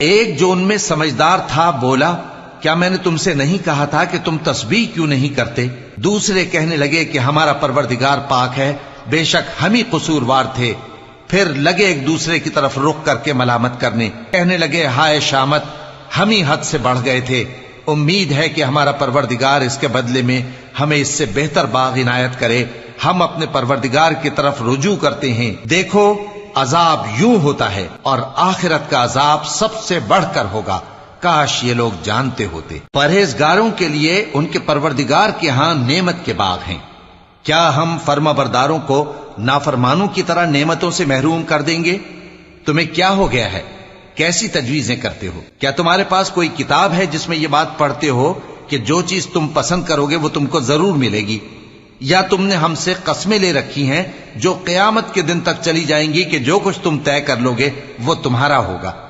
एक जो उनमें समझदार था बोला, क्या मैंने तुमसे नहीं कहा था कि तुम तस्बीह क्यों नहीं करते? दूसरे कहने लगे कि हमारा परवरदिगार पाक है, बेशक हम ही कसूरवार थे। फिर लगे एक दूसरे की तरफ रुख करके मलामत करने, कहने लगे हाय शामत, हम ही हद से बढ़ गए थे। उम्मीद है कि हमारा परवरदिगार इसके बदले में हमें इससे बेहतर बाग इनायत करे। हम अपने परवरदिगार की तरफ रुजू करते हैं। देखो अजाब यूं होता है और आखिरत का अजाब सबसे बढ़कर होगा। काश ये लोग जानते होते। परहेजगारों के लिए उनके परवरदिगार के यहां नेमत के बाग हैं। क्या हम फर्माबरदारों को नाफरमानों की तरह नेमतों से महरूम कर देंगे? तुम्हें क्या हो गया है? कैसी तजवीजें करते हो? क्या तुम्हारे पास कोई किताब है जिसमें यह बात पढ़ते हो कि जो चीज तुम पसंद करोगे वो तुमको जरूर मिलेगी? या तुमने हमसे कस्में ले रखी हैं जो कयामत के दिन तक चली जाएंगी कि जो कुछ तुम तय कर लोगे वो तुम्हारा होगा?